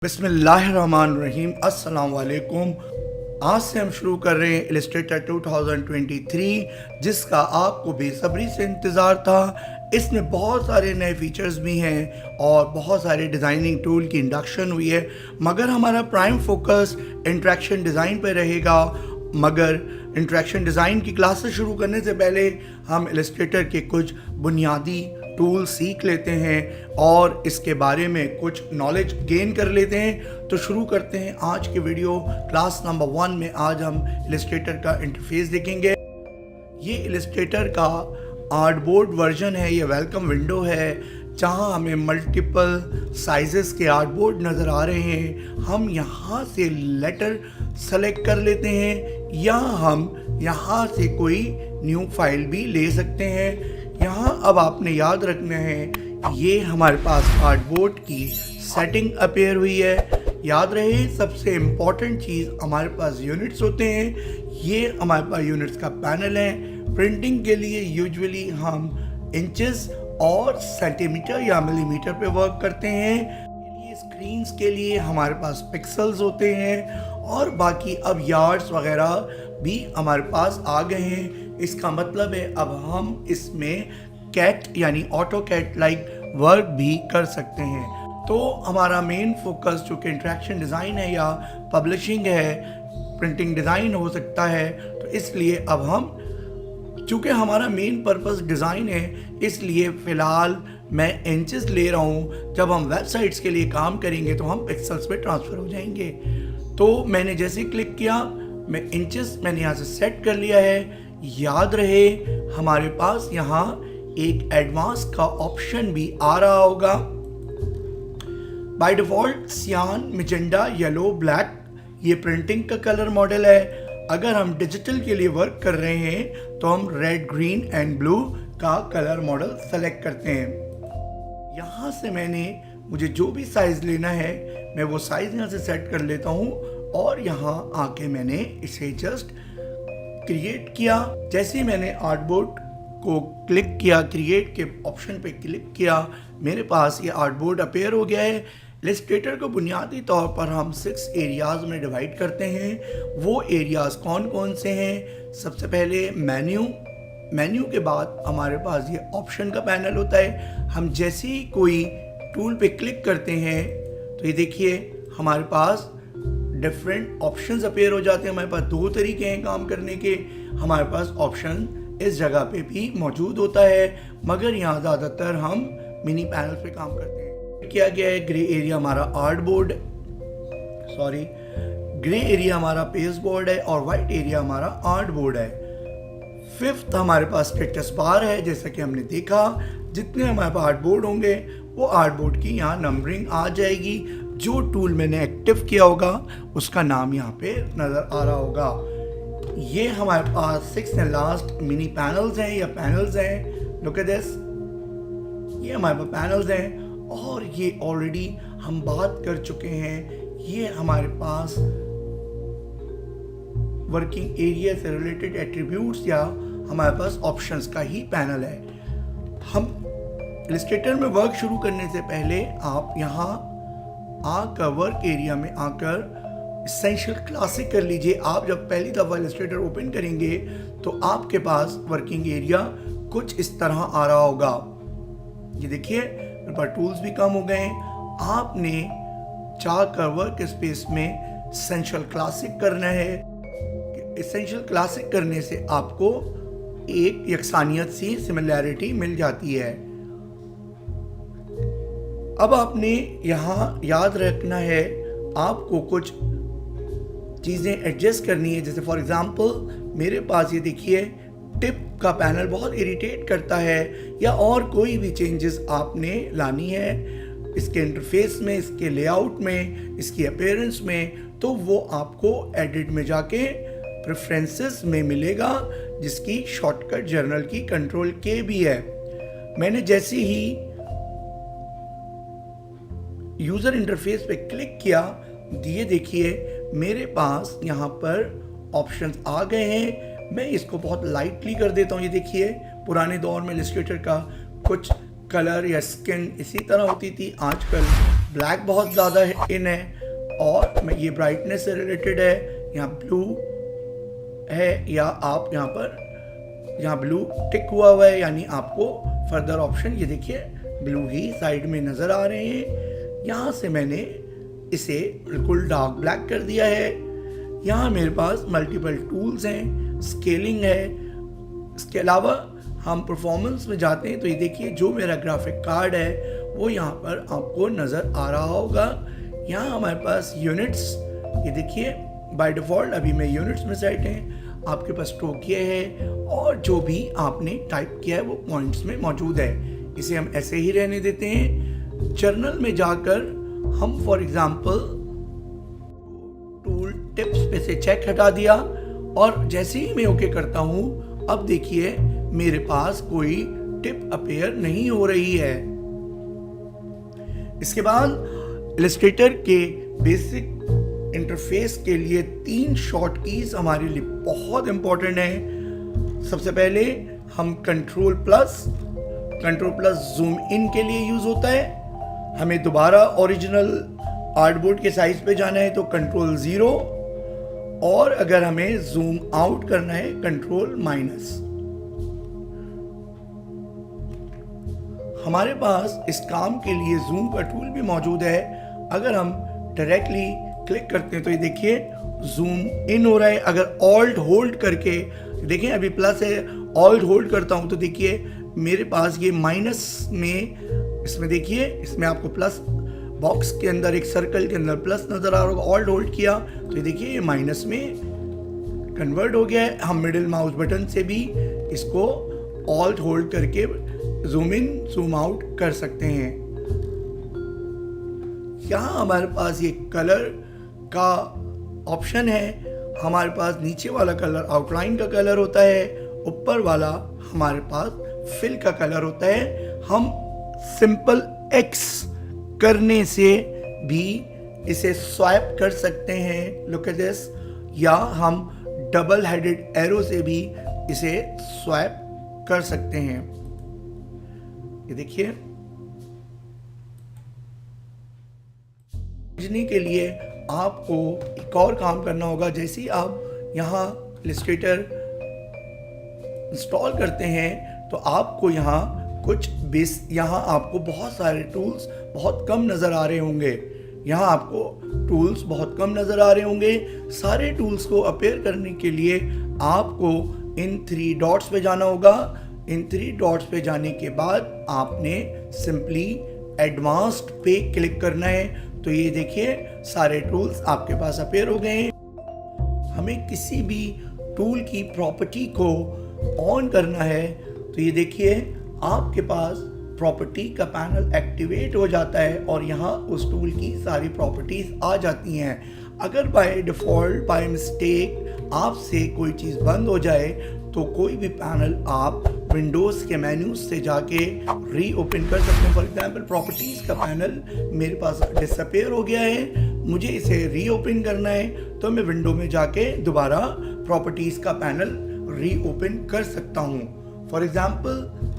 बिस्मिल्लाहिर्रहमानिर्रहीम अस्सलाम वालेकुम। आज से हम शुरू कर रहे हैं इलस्ट्रेटर 2023 जिसका आपको बेसब्री से इंतज़ार था। इसमें बहुत सारे नए फीचर्स भी हैं और बहुत सारे डिज़ाइनिंग टूल की इंडक्शन हुई है, मगर हमारा प्राइम फोकस इंटरेक्शन डिज़ाइन पर रहेगा। मगर इंटरेक्शन डिज़ाइन की क्लासेस शुरू करने से पहले हम इलस्ट्रेटर के कुछ बुनियादी टूल सीख लेते हैं और इसके बारे में कुछ नॉलेज गेन कर लेते हैं। तो शुरू करते हैं आज की वीडियो। क्लास नंबर 1 में आज हम इलस्ट्रेटर का इंटरफेस देखेंगे। ये इलस्ट्रेटर का आर्टबोर्ड वर्जन है, ये वेलकम विंडो है जहां हमें मल्टीपल साइजेस के आर्टबोर्ड नज़र आ रहे हैं। हम यहां से लेटर सेलेक्ट कर लेते हैं या हम यहां से कोई न्यू फाइल भी ले सकते हैं। यहाँ अब आपने याद रखना है ये हमारे पास आर्टबोर्ड की सेटिंग अपेयर हुई है। याद रहे सबसे इम्पॉर्टेंट चीज़ हमारे पास यूनिट्स होते हैं। ये हमारे पास यूनिट्स का पैनल है। प्रिंटिंग के लिए यूजुअली हम इंचेस और सेंटीमीटर या मिलीमीटर पे वर्क करते हैं। स्क्रीन्स के लिए हमारे पास पिक्सल्स होते हैं और बाकी अब यार्ड्स वगैरह भी हमारे पास आ गए हैं। इसका मतलब है अब हम इसमें कैट यानी ऑटो कैट लाइक वर्क भी कर सकते हैं। तो हमारा मेन फोकस चूँकि इंटरेक्शन डिज़ाइन है या पब्लिशिंग है, प्रिंटिंग डिज़ाइन हो सकता है, तो इसलिए अब हम चूँकि हमारा मेन पर्पस डिज़ाइन है इसलिए फ़िलहाल मैं इंचेस ले रहा हूँ। जब हम वेबसाइट्स के लिए काम करेंगे तो हम पिक्सल्स में ट्रांसफ़र हो जाएंगे। तो मैंने जैसे क्लिक किया मैं इंचेस मैंने यहाँ से सेट कर लिया है। याद रहे हमारे पास यहाँ एक एडवांस का ऑप्शन भी आ रहा होगा। बाय डिफ़ॉल्ट सियान, मैजेंटा, येलो, ब्लैक ये प्रिंटिंग का कलर मॉडल है। अगर हम डिजिटल के लिए वर्क कर रहे हैं तो हम रेड, ग्रीन एंड ब्लू का कलर मॉडल सेलेक्ट करते हैं। यहाँ से मुझे जो भी साइज़ लेना है मैं वो साइज़ यहाँ से सेट कर लेता हूँ और यहाँ आके मैंने इसे जस्ट क्रिएट किया। जैसे ही मैंने आर्टबोर्ड को क्लिक किया, क्रिएट के ऑप्शन पे क्लिक किया, मेरे पास ये आर्टबोर्ड अपेयर हो गया है। इलस्ट्रेटर को बुनियादी तौर पर हम 6 एरियाज़ में डिवाइड करते हैं। वो एरियाज़ कौन कौन से हैं? सबसे पहले मेन्यू के बाद हमारे पास ये ऑप्शन का पैनल होता है। हम जैसे ही कोई टूल पे क्लिक करते हैं तो ये देखिए हमारे पास डिफरेंट ऑप्शंस अपेयर हो जाते हैं। हमारे पास 2 तरीके हैं काम करने के। हमारे पास ऑप्शन इस जगह पे भी मौजूद होता है, मगर यहाँ ज़्यादातर हम मिनी पैनल पे काम करते हैं। किया गया है ग्रे एरिया हमारा ग्रे एरिया हमारा पेज बोर्ड है और वाइट एरिया हमारा आर्टबोर्ड है। 5th हमारे पास स्टेटस बार है। जैसा कि हमने देखा जितने हमारे पास आर्टबोर्ड होंगे वो आर्टबोर्ड की यहाँ नंबरिंग आ जाएगी। जो टूल मैंने एक्टिव किया होगा उसका नाम यहाँ पे नज़र आ रहा होगा। ये हमारे पास 6th and last mini panels हैं या पैनल्स हैं। लुक एट दिस, ये हमारे पास पैनल्स हैं और ये ऑलरेडी हम बात कर चुके हैं। ये हमारे पास वर्किंग एरिया से रिलेटेड एट्रीब्यूट्स या हमारे पास ऑप्शंस का ही पैनल है। हम इलस्ट्रेटर में वर्क शुरू करने से पहले आप यहाँ आकर वर्क एरिया में आकर एसेंशियल क्लासिक कर लीजिए। आप जब पहली दफ़ा इलस्ट्रेटर ओपन करेंगे तो आपके पास वर्किंग एरिया कुछ इस तरह आ रहा होगा। ये देखिए मेरे पास टूल्स भी कम हो गए। आपने जाकर वर्क स्पेस में एसेंशियल क्लासिक करना है। एसेंशियल क्लासिक करने से आपको एक यकसानियत सी सिमिलैरिटी मिल जाती है। अब आपने यहाँ याद रखना है आपको कुछ चीज़ें एडजस्ट करनी है। जैसे फॉर एग्जांपल मेरे पास ये देखिए टिप का पैनल बहुत इरिटेट करता है, या और कोई भी चेंजेस आपने लानी है इसके इंटरफेस में, इसके लेआउट में, इसकी अपीयरेंस में, तो वो आपको एडिट में जाके प्रेफरेंसेस में मिलेगा जिसकी शॉर्टकट जर्नल की कंट्रोल के भी है। मैंने जैसे ही यूज़र इंटरफेस पे क्लिक किया, ये देखिए मेरे पास यहाँ पर ऑप्शंस आ गए हैं। मैं इसको बहुत लाइटली कर देता हूँ। ये देखिए पुराने दौर में इलस्ट्रेटर का कुछ कलर या स्किन इसी तरह होती थी, आजकल ब्लैक बहुत ज़्यादा इन है, और ये ब्राइटनेस से रिलेटेड है। यहाँ ब्लू है, या आप यहाँ ब्लू टिक हुआ है, यानी आपको फर्दर ऑप्शन, ये देखिए ब्लू ही साइड में नज़र आ रहे हैं। यहाँ से मैंने इसे बिल्कुल डार्क ब्लैक कर दिया है। यहाँ मेरे पास मल्टीपल टूल्स हैं, स्केलिंग है। इसके अलावा हम परफॉर्मेंस में जाते हैं तो ये देखिए जो मेरा ग्राफिक कार्ड है वो यहाँ पर आपको नज़र आ रहा होगा। यहाँ हमारे पास यूनिट्स, ये देखिए बाय डिफ़ॉल्ट अभी मैं यूनिट्स में सेट हैं, आपके पास स्ट्रोक ये है, और जो भी आपने टाइप किया है वो पॉइंट्स में मौजूद है। इसे हम ऐसे ही रहने देते हैं। जर्नल में जाकर हम फॉर एग्जांपल टूल टिप्स पे से चेक हटा दिया, और जैसे ही मैं ओके करता हूँ, अब देखिए मेरे पास कोई टिप अपीयर नहीं हो रही है। इसके बाद इलस्ट्रेटर के बेसिक इंटरफेस के लिए 3 शॉर्ट कीज हमारे लिए बहुत इंपॉर्टेंट है। सबसे पहले हम कंट्रोल प्लस जूम इन के लिए यूज होता है। हमें दोबारा ओरिजिनल आर्टबोर्ड के साइज पे जाना है तो कंट्रोल 0, और अगर हमें जूम आउट करना है कंट्रोल माइनस। हमारे पास इस काम के लिए जूम का टूल भी मौजूद है। अगर हम डायरेक्टली क्लिक करते हैं तो ये देखिए जूम इन हो रहा है। अगर ऑल्ट होल्ड करके देखें, अभी प्लस है, ऑल्ट होल्ड करता हूं तो देखिए मेरे पास ये माइनस में, इसमें देखिए इसमें आपको प्लस बॉक्स के अंदर एक सर्कल के अंदर प्लस नजर आ रहा होगा। ऑल्ट होल्ड किया तो ये देखिए ये माइनस में कन्वर्ट हो गया है। हम मिडिल माउस बटन से भी इसको ऑल्ट होल्ड करके जूम इन जूम आउट कर सकते हैं। यहाँ हमारे पास ये कलर का ऑप्शन है। हमारे पास नीचे वाला कलर आउटलाइन का कलर होता है, ऊपर वाला हमारे पास फिल का कलर होता है। हम सिंपल एक्स करने से भी इसे स्वाइप कर सकते हैं, लुक एट दिस, या हम डबल हेडेड एरो से भी इसे स्वाइप कर सकते हैं। ये देखिए समझने के लिए आपको एक और काम करना होगा। जैसे ही आप यहाँ इलस्ट्रेटर इंस्टॉल करते हैं तो आपको यहाँ आपको बहुत सारे टूल्स बहुत कम नज़र आ रहे होंगे। यहाँ आपको टूल्स बहुत कम नज़र आ रहे होंगे। सारे टूल्स को अपीयर करने के लिए आपको इन 3 डॉट्स पे जाना होगा। इन 3 डॉट्स पे जाने के बाद आपने सिंपली एडवांस्ड पे क्लिक करना है। तो ये देखिए सारे टूल्स आपके पास अपीयर हो गए हैं। हमें किसी भी टूल की प्रॉपर्टी को ऑन करना है तो ये देखिए आपके पास प्रॉपर्टी का पैनल एक्टिवेट हो जाता है और यहाँ उस टूल की सारी प्रॉपर्टीज आ जाती हैं। अगर बाय डिफ़ॉल्ट बाय मिस्टेक आपसे कोई चीज़ बंद हो जाए तो कोई भी पैनल आप विंडोज़ के मेन्यूज से जाके रीओपन कर सकते हैं। फॉर एग्जांपल प्रॉपर्टीज़ का पैनल मेरे पास डिसअपीयर हो गया है, मुझे इसे रीओपन करना है तो मैं विंडो में जाके दोबारा प्रॉपर्टीज़ का पैनल रीओपन कर सकता हूँ। फॉर एग्जांपल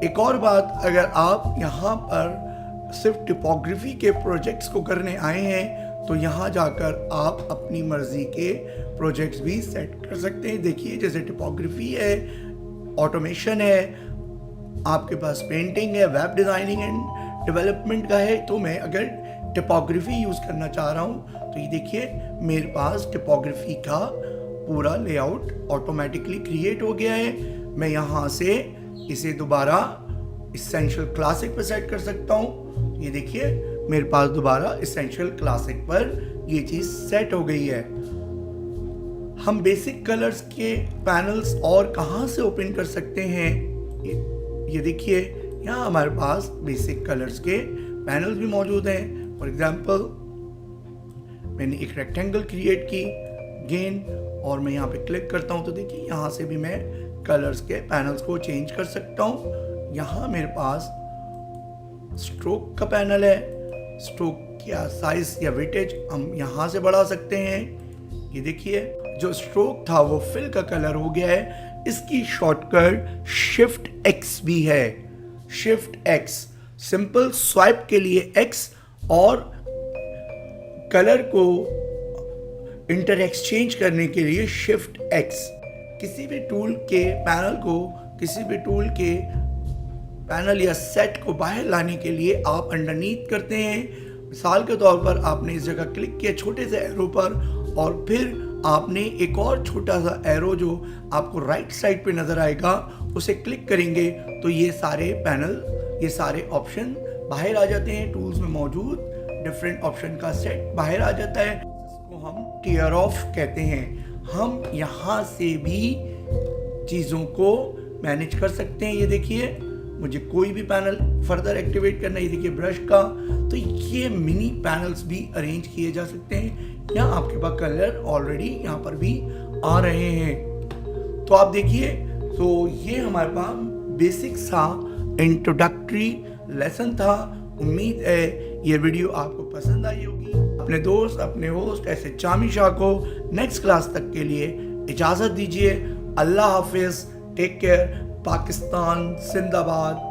एक और बात, अगर आप यहाँ पर सिर्फ टिपोग्राफी के प्रोजेक्ट्स को करने आए हैं तो यहाँ जाकर आप अपनी मर्जी के प्रोजेक्ट्स भी सेट कर सकते हैं। देखिए जैसे टिपोग्राफी है, ऑटोमेशन है, आपके पास पेंटिंग है, वेब डिज़ाइनिंग एंड डेवलपमेंट का है। तो मैं अगर टिपोग्राफी यूज़ करना चाह रहा हूँ तो ये देखिए मेरे पास टिपोग्राफी का पूरा लेआउट ऑटोमेटिकली क्रिएट हो गया है। मैं यहाँ से इसे दोबारा इसेंशियल क्लासिक पर सेट कर सकता हूँ। ये देखिए मेरे पास दोबारा इसेंशियल क्लासिक पर ये चीज़ सेट हो गई है। हम बेसिक कलर्स के पैनल्स और कहाँ से ओपन कर सकते हैं, ये देखिए यहाँ हमारे पास बेसिक कलर्स के पैनल्स भी मौजूद हैं। फॉर एग्जांपल मैंने एक रेक्टेंगल क्रिएट की गेन और मैं यहाँ पे क्लिक करता हूँ तो देखिए यहाँ से भी मैं कलर्स के पैनल्स को चेंज कर सकता हूँ। यहाँ मेरे पास स्ट्रोक का पैनल है, स्ट्रोक या साइज या वेटेज हम यहाँ से बढ़ा सकते हैं। ये देखिए जो स्ट्रोक था वो फिल का कलर हो गया है। इसकी शॉर्टकट शिफ्ट एक्स भी है। शिफ्ट एक्स, सिंपल स्वाइप के लिए एक्स और कलर को इंटर एक्सचेंज करने के लिए शिफ्ट एक्स। किसी भी टूल के पैनल या सेट को बाहर लाने के लिए आप अंडरनीथ करते हैं। मिसाल के तौर पर आपने इस जगह क्लिक किया छोटे से एरो पर, और फिर आपने एक और छोटा सा एरो जो आपको राइट साइड पे नजर आएगा उसे क्लिक करेंगे तो ये सारे ऑप्शन बाहर आ जाते हैं। टूल्स में मौजूद डिफरेंट ऑप्शन का सेट बाहर आ जाता है, इसको हम टीयर ऑफ कहते हैं। हम यहाँ से भी चीज़ों को मैनेज कर सकते हैं। ये देखिए, मुझे कोई भी पैनल फर्दर एक्टिवेट करना है, ये देखिए ब्रश का, तो ये मिनी पैनल्स भी अरेंज किए जा सकते हैं। यहाँ आपके पास कलर ऑलरेडी यहाँ पर भी आ रहे हैं। तो आप देखिए, तो ये हमारे पास बेसिक सा इंट्रोडक्टरी लेसन था। उम्मीद है ये वीडियो आपको पसंद आई होगी। अपने दोस्त, अपने होस्ट ऐसे चामी शाह को नेक्स्ट क्लास तक के लिए इजाज़त दीजिए। अल्लाह हाफिज़, टेक केयर, पाकिस्तान जिंदाबाद।